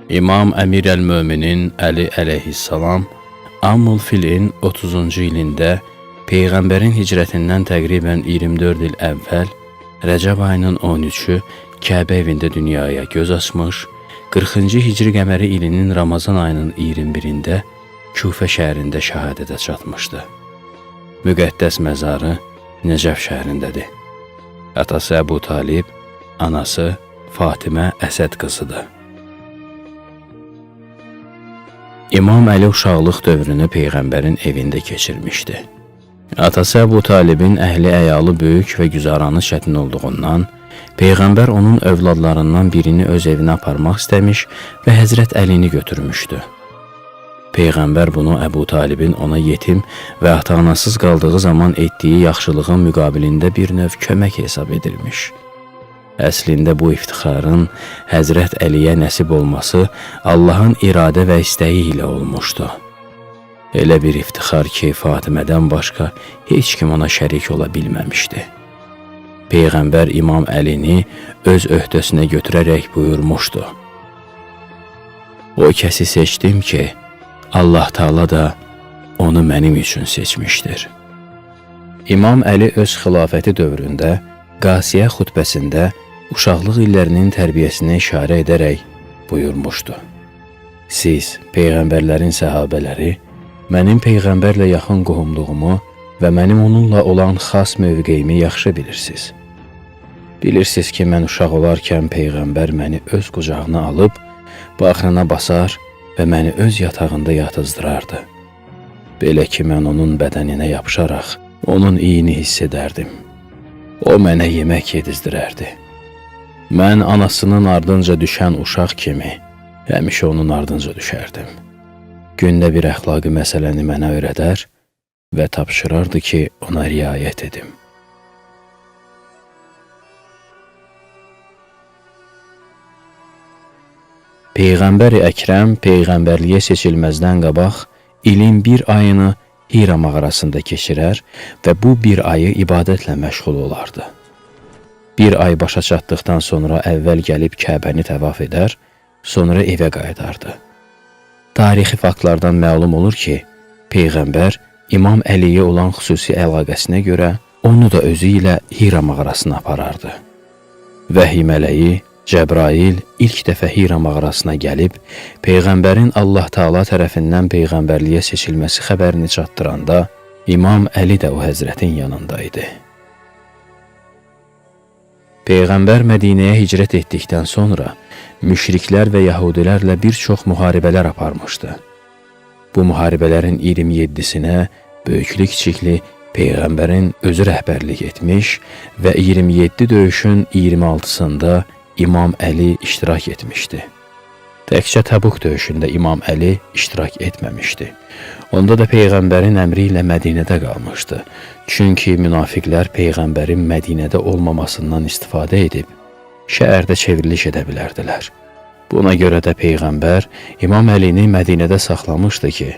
İmam Əmir əl-Möminin Əli əleyhissalam Ammul Filin 30-cu ilində Peyğəmbərin hicrətindən təqribən 24 il əvvəl Rəcəb ayının 13-ü Kəbə evində dünyaya göz açmış, 40-cı hicri qəməri ilinin Ramazan ayının 21-də Küfə şəhərində şəhadətə çatmışdı. Müqəddəs məzarı Nəcəf şəhərindədir. Atası Əbu Talib, anası Fatimə Əsəd qızıdır. İmam Əli uşaqlıq dövrünü Peyğəmbərin evində keçirmişdi. Atası Əbu Talibin əhli əyalı böyük və güzaranı çətin olduğundan, Peyğəmbər onun övladlarından birini öz evinə aparmaq istəmiş və Həzrət Əlini götürmüşdü. Peyğəmbər bunu Əbu Talibin ona yetim və ata-anasız qaldığı zaman etdiyi yaxşılığın müqabilində bir növ kömək hesab edilmiş. Əslində bu iftixarın Həzrət Əliyə nəsib olması Allahın iradə və istəyi ilə olmuşdu. Elə bir iftixar ki, Fatimədən başqa heç kim ona şərik ola bilməmişdi. Peyğəmbər İmam Əlini öz öhdəsinə götürərək buyurmuşdu: "O kəsi seçdim ki, Allah Taala da onu mənim üçün seçmişdir." İmam Əli öz xilafəti dövründə Qasiyə xutbəsində uşaqlıq illərinin tərbiyəsinə işarə edərək buyurmuşdu: "Siz, Peyğəmbərlərin səhabələri, mənim Peyğəmbərlə yaxın qohumluğumu və mənim onunla olan xas mövqeyimi yaxşı bilirsiniz. Bilirsiniz ki, mən uşaq olarkən Peyğəmbər məni öz qucağına alıb, bağrına basar və məni öz yatağında yatızdırardı. Belə ki, mən onun bədəninə yapışaraq onun iyini hiss edərdim. O mənə yemək yedizdirərdi. Mən anasının ardınca düşən uşaq kimi həmişə onun ardınca düşərdim. Gündə bir əxlaqi məsələni mənə öyrədər və tapşırardı ki, ona riayət edim." Peyğəmbər-i Əkrəm Peyğəmbərliyə seçilməzdən qabaq ilin bir ayını Hira mağarasında keçirər və bu bir ayı ibadətlə məşğul olardı. Bir ay başa çatdıqdan sonra əvvəl gəlib Kəbəni təvaf edər, sonra evə qayıdardı. Tarixi faktlardan məlum olur ki, Peyğəmbər İmam Əliyə olan xüsusi əlaqəsinə görə onu da özü ilə Hira mağarasına aparardı. Vəhiy mələyi Cəbrail ilk dəfə Hira mağarasına gəlib, Peyğəmbərin Allah Taala tərəfindən Peyğəmbərliyə seçilməsi xəbərini çatdıranda, İmam Əli də o həzrətin yanında idi. Peyğəmbər Mədinəyə hicrət etdikdən sonra müşriklər və yəhudilərlə bir çox müharibələr aparmışdı. Bu müharibələrin 27-sinə böyüklü-kiçikli Peyğəmbərin özü rəhbərlik etmiş və 27 döyüşün 26-sında İmam Əli iştirak etmişdi. Təkcə Təbuk döyüşündə İmam Əli iştirak etməmişdi. Onda da Peyğəmbərin əmri ilə Mədinədə qalmışdı. Çünki münafiqlər Peyğəmbərin Mədinədə olmamasından istifadə edib, şəhərdə çevriliş edə bilərdilər. Buna görə də Peyğəmbər İmam Əlini Mədinədə saxlamışdı ki,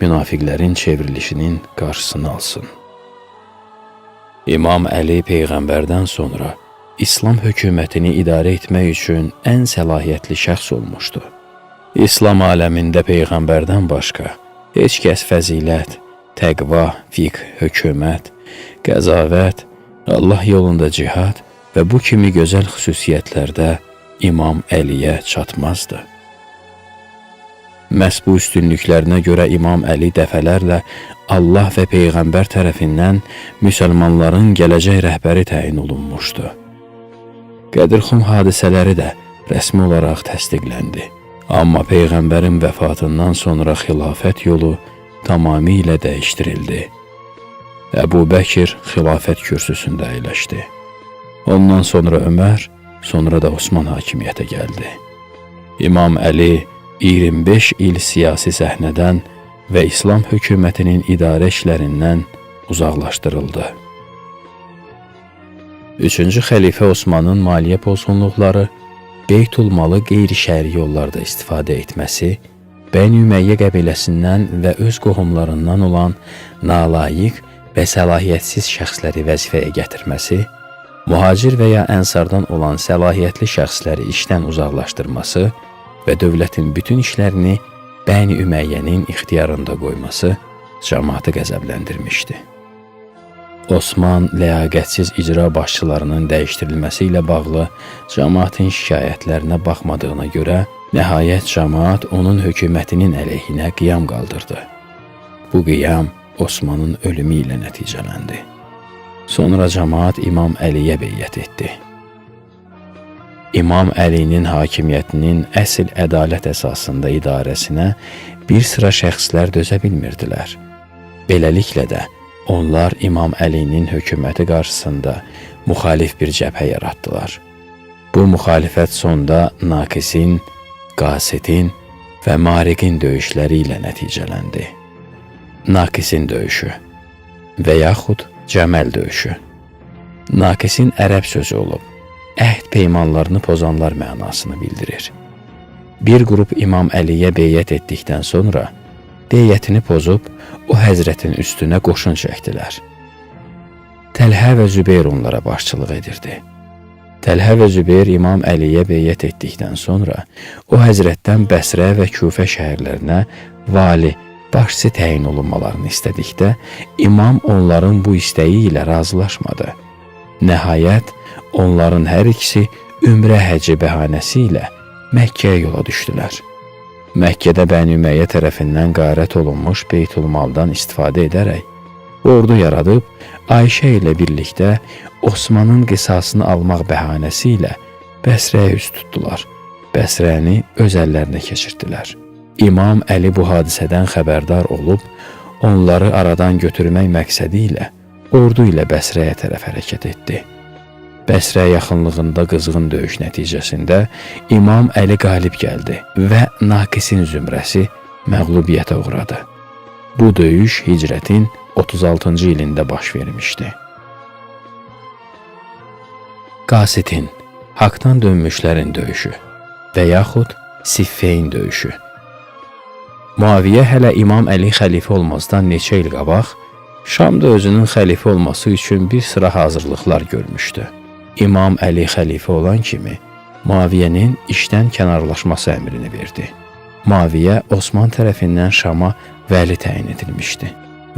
münafiqlərin çevrilişinin qarşısını alsın. İmam Əli Peyğəmbərdən sonra İslam hökumətini idarə etmək üçün ən səlahiyyətli şəxs olmuşdu. İslam aləmində Peyğəmbərdən başqa heç kəs fəzilət, təqva, fiqh, hökumət, qəzavət, Allah yolunda cihad və bu kimi gözəl xüsusiyyətlərdə İmam Əliyə çatmazdı. Məhz bu üstünlüklərinə görə İmam Əli dəfələrlə Allah və Peyğəmbər tərəfindən müsəlmanların gələcək rəhbəri təyin olunmuşdu. Qədirxum hadisələri də rəsmi olaraq təsdiqləndi. Amma Peyğəmbərin vəfatından sonra xilafət yolu tamamilə dəyişdirildi. Əbu Bəkir xilafət kürsüsündə əyləşdi. Ondan sonra Ömər, sonra da Osman hakimiyyətə gəldi. İmam Əli 25 il siyasi səhnədən və İslam hökumətinin idarə işlərindən uzaqlaşdırıldı. 3-cü xəlifə Osmanın maliyyə pozğunluqları, Beytulmalı qeyri-şəri yollarda istifadə etməsi, Bəni Üməyyə qəbiləsindən və öz qohumlarından olan nalayiq və səlahiyyətsiz şəxsləri vəzifəyə gətirməsi, mühacir və ya ənsardan olan səlahiyyətli şəxsləri işdən uzaqlaşdırması və dövlətin bütün işlərini Bəni Üməyyənin ixtiyarında qoyması cəmaatı qəzəbləndirmişdi. Osman ləyaqətsiz icra başçılarının dəyişdirilməsi ilə bağlı cəmaatın şikayətlərinə baxmadığına görə, nəhayət cəmaat onun hökumətinin əleyhinə qiyam qaldırdı. Bu qiyam Osmanın ölümü ilə nəticələndi. Sonra cəmaat İmam Əliyə beyyət etdi. İmam Əlinin hakimiyyətinin əsl ədalət əsasında idarəsinə bir sıra şəxslər dözə bilmirdilər. Beləliklə də onlar İmam Əlinin hökuməti qarşısında müxalif bir cəbhə yaratdılar. Bu müxalifət sonda Naqisin, Qasitin və Mariqin döyüşləri ilə nəticələndi. Naqisin döyüşü və yaxud Cəməl döyüşü. Naqisin ərəb sözü olub, əhd peymanlarını pozanlar mənasını bildirir. Bir qrup İmam Əliyə beyyət etdikdən sonra beyyətini pozub o həzrətin üstünə qoşun çəkdilər. Təlhə və Zübeyr onlara başçılıq edirdi. Təlhə və Zübeyr İmam Əliyə beyyət etdikdən sonra o həzrətdən Bəsrə və Küfə şəhərlərinə vali, başçı təyin olunmalarını istədikdə İmam onların bu istəyi ilə razılaşmadı. Nəhayət, onların hər ikisi ümrə həcci bəhanəsi ilə Məkkəyə yola düşdülər. Məkkədə Bəni Üməyyə tərəfindən qarət olunmuş Beytülmaldan istifadə edərək ordu yaradıb, Ayşə ilə birlikdə Osmanın qisasını almaq bəhanəsi ilə Bəsrəyə üst tutdular. Bəsrəni öz əllərinə keçirdilər. İmam Əli bu hadisədən xəbərdar olub, onları aradan götürmək məqsədi ilə ordu ilə Bəsrəyə tərəf hərəkət etdi. Bəsrə yaxınlığında qızğın döyüş nəticəsində İmam Əli qalib gəldi və Naqisin zümrəsi məğlubiyyətə uğradı. Bu döyüş hicrətin 36-cı ilində baş vermişdi. Qasitin, haqdan dönmüşlərin döyüşü və yaxud Siffeyn döyüşü. Muaviyyə hələ İmam Əli xəlifə olmazdan neçə il qabaq, Şamda özünün xəlifə olması üçün bir sıra hazırlıqlar görmüşdü. İmam Əli xəlifə olan kimi, Muaviyyənin işdən kənarlaşması əmrini verdi. Muaviyyə Osman tərəfindən Şama vəli təyin edilmişdi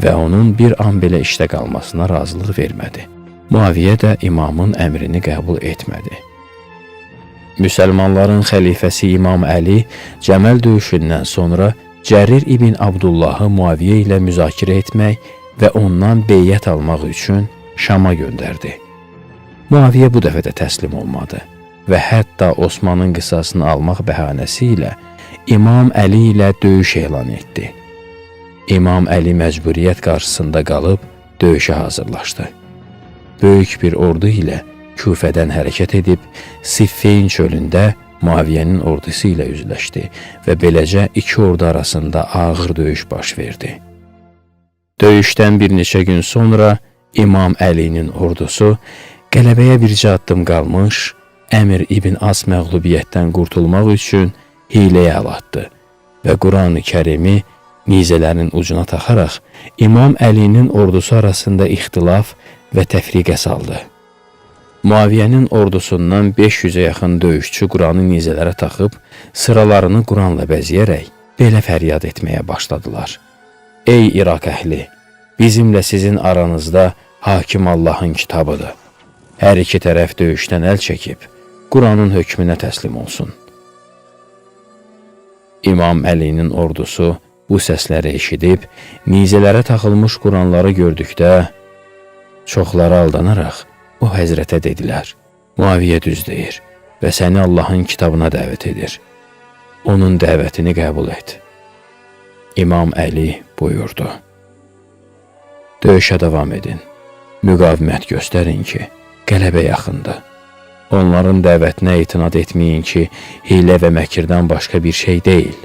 və onun bir an belə işdə qalmasına razılıq vermədi. Muaviyyə də imamın əmrini qəbul etmədi. Müsəlmanların xəlifəsi İmam Əli Cəməl döyüşündən sonra Cərir ibn Abdullahı Muaviyyə ilə müzakirə etmək və ondan beyyət almaq üçün Şama göndərdi. Muaviyyə bu dəfə də təslim olmadı və hətta Osmanın qisasını almaq bəhanəsi ilə İmam Əli ilə döyüş elan etdi. İmam Əli məcburiyyət qarşısında qalıb döyüşə hazırlaşdı. Böyük bir ordu ilə Küfədən hərəkət edib Siffeyn çölündə Muaviyyənin ordusu ilə üzləşdi və beləcə iki ordu arasında ağır döyüş baş verdi. Döyüşdən bir neçə gün sonra İmam Əlinin ordusu qələbəyə bircə addım qalmış, Əmir ibn As məğlubiyyətdən qurtulmaq üçün hiləyə əl atdı və Quran-ı Kərimi nizələrin ucuna taxaraq İmam Əlinin ordusu arasında ixtilaf və təfriqə saldı. Muaviyyənin ordusundan 500-ə yaxın döyüşçü Quranı nizələrə taxıb, sıralarını Quranla bəzəyərək belə fəryad etməyə başladılar. Ey İraq əhli, bizimlə sizin aranızda hakim Allahın kitabıdır. Hər iki tərəf döyüşdən əl çəkib, Quranın hökmünə təslim olsun. İmam Əlinin ordusu bu səsləri eşidib, nizələrə taxılmış Quranları gördükdə, çoxları aldanaraq, o həzrətə dedilər, Muaviyyə düz deyir və səni Allahın kitabına dəvət edir. Onun dəvətini qəbul et. İmam Əli buyurdu. Döyüşə davam edin. Müqavimət göstərin ki, qələbə yaxındır. Onların dəvətinə itinad etməyin ki, hilə və məkirdən başqa bir şey deyil.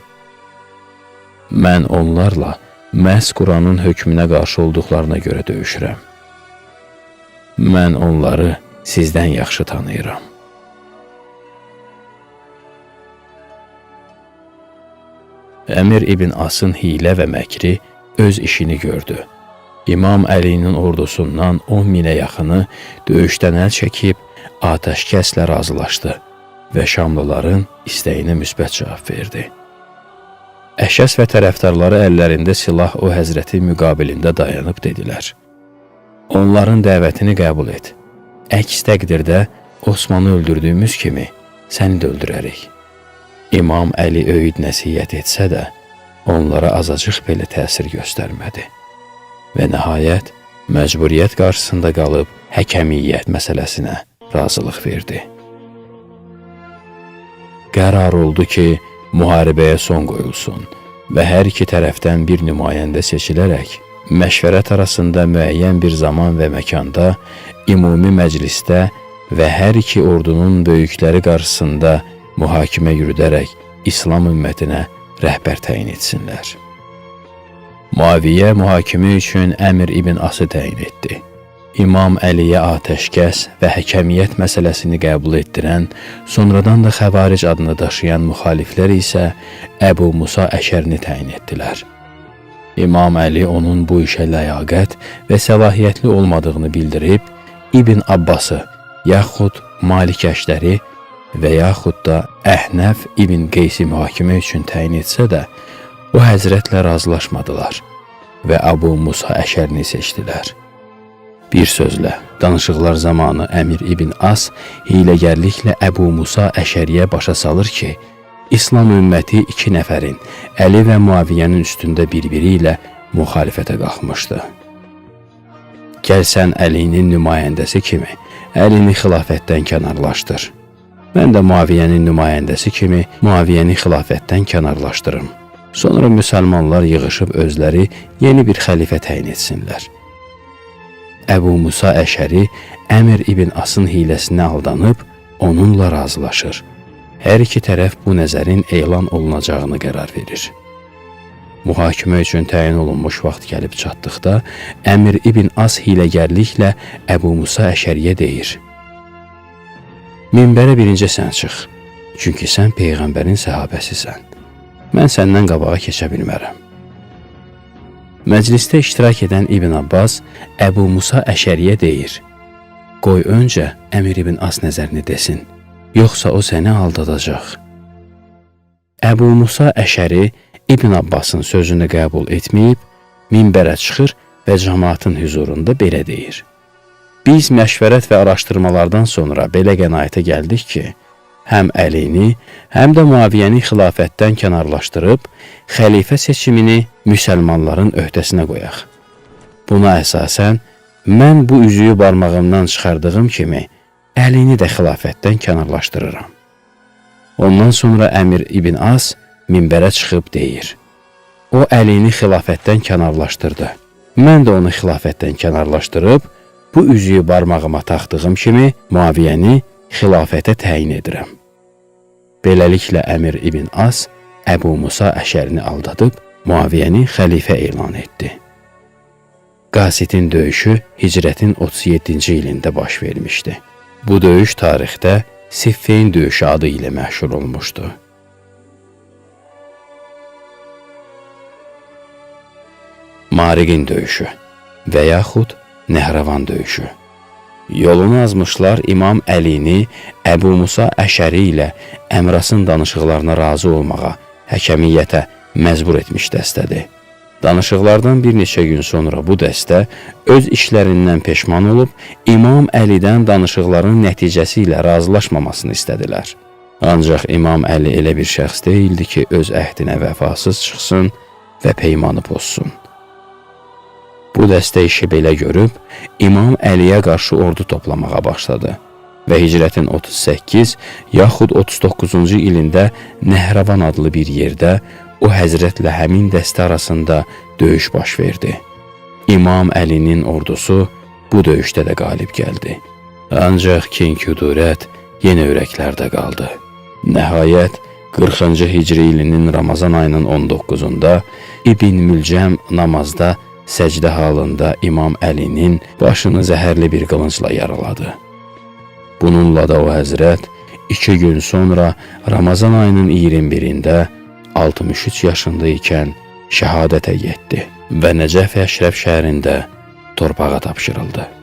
Mən onlarla məhz Quranın hökmünə qarşı olduqlarına görə döyüşürəm. Mən onları sizdən yaxşı tanıyıram. Əmir ibn Asın hilə və məkri öz işini gördü. İmam Əlinin ordusundan 10 minə yaxını döyüşdən əl çəkib atəşkəslə razılaşdı və Şamlıların istəyinə müsbət cavab verdi. Əşəs və tərəfdarları əllərində silah o həzrətin müqabilində dayanıb dedilər: onların dəvətini qəbul et. Əks təqdirdə Osmanı öldürdüyümüz kimi səni də öldürərik. İmam Əli öyüd nəsihət etsə də, onlara azacıq belə təsir göstərmədi və nəhayət məcburiyyət qarşısında qalıb həkəmiyyət məsələsinə razılıq verdi. Qərar oldu ki, müharibəyə son qoyulsun və hər iki tərəfdən bir nümayəndə seçilərək məşvərət arasında müəyyən bir zaman və məkanda ümumi məclisdə və hər iki ordunun böyükləri qarşısında mühakimə yürüdərək İslam ümmətinə rəhbər təyin etsinlər. Muaviyyə mühakimə üçün Əmr ibn Ası təyin etdi. İmam Əliyə atəşkəs və həkəmiyyət məsələsini qəbul etdirən, sonradan da Xəvaric adını daşıyan müxaliflər isə Əbu Musa Əşərini təyin etdilər. İmam Əli onun bu işə ləyaqət və səlahiyyətli olmadığını bildirib, İbn Abbası, yaxud Malik Əşdəri və yaxud da Əhnəf İbn Qeysi mühakimə üçün təyin etsə də, o həzrətlə razılaşmadılar və Əbu Musa Əşərini seçdilər. Bir sözlə, danışıqlar zamanı Əmir ibn As hiləgərliklə Əbu Musa Əşəriyə başa salır ki, İslam ümməti iki nəfərin, Əli və Muaviyyənin üstündə bir-biri ilə müxalifətə qalxmışdı. Gəl sən Əlinin nümayəndəsi kimi Əlini xilafətdən kənarlaşdır. Mən də Muaviyyənin nümayəndəsi kimi Muaviyyəni xilafətdən kənarlaşdırım. Sonra müsəlmanlar yığışıb özləri yeni bir xəlifə təyin etsinlər. Əbu Musa Əşəri Əmr ibn Asın hiləsinə aldanıb onunla razılaşır. Hər iki tərəf bu nəzərin elan olunacağını qərar verir. Mühakimə üçün təyin olunmuş vaxt gəlib çatdıqda Əmr ibn As hiləgərliklə Əbu Musa Əşəriyə deyir: minbərə birinci sən çıx, çünki sən Peyğəmbərin səhabəsisən. Mən səndən qabağa keçə bilmərəm. Məclisdə iştirak edən İbn Abbas Əbu Musa Əşəriyə deyir: qoy öncə Əmir ibn As nəzərini desin, yoxsa o səni aldadacaq. Əbu Musa Əşəri İbn Abbasın sözünü qəbul etməyib, minbərə çıxır və cəmaatın hüzurunda belə deyir: biz məşvərət və araşdırmalardan sonra belə qənaətə gəldik ki, həm Əlini, həm də Muaviyyəni xilafətdən kənarlaşdırıb, xəlifə seçimini müsəlmanların öhdəsinə qoyaq. Buna əsasən, mən bu üzüyü barmağımdan çıxardığım kimi, Əlini də xilafətdən kənarlaşdırıram. Ondan sonra Əmir ibn As minbərə çıxıb deyir: o Əlini xilafətdən kənarlaşdırdı. Mən də onu xilafətdən kənarlaşdırıb, bu üzüyü barmağıma taxdığım kimi, Muaviyyəni xilafətə təyin edirəm. Beləliklə Əmir ibn As Əbu Musa Əşərini aldadıb, Muaviyyəni xəlifə elan etdi. Qasidin döyüşü hicrətin 37-ci ilində baş vermişdi. Bu döyüş tarixdə Siffeyn döyüşü adı ilə məşhur olmuşdu. Mariqin döyüşü və yaxud Nəhravan döyüşü. Yolunu azmışlar İmam Əlini Əbu Musa Əşəri ilə Əmrasın danışıqlarına razı olmağa, həkəmiyyətə məcbur etmiş dəstədir. Danışıqlardan bir neçə gün sonra bu dəstə öz işlərindən peşman olub, İmam Əlidən danışıqların nəticəsi ilə razılaşmamasını istədilər. Ancaq İmam Əli elə bir şəxs deyildi ki, öz əhdinə vəfasız çıxsın və peymanı pozsun. Bu dəstə işi belə görüb, İmam Əliyə qarşı ordu toplamağa başladı və hicrətin 38 yaxud 39-cu ilində Nəhravan adlı bir yerdə o həzrətlə həmin dəstə arasında döyüş baş verdi. İmam Əlinin ordusu bu döyüşdə də qalib gəldi. Ancaq kin-küdurət yenə ürəklərdə qaldı. Nəhayət, 40-cı hicri ilinin Ramazan ayının 19-unda İbn Mülcəm namazda səcdə halında İmam Əlinin başını zəhərli bir qılıncla yaraladı. Bununla da o həzrət 2 gün sonra Ramazan ayının 21-də 63 yaşında ikən şəhadətə yetdi və Nəcəf Əşrəf şəhərində torpağa tapşırıldı.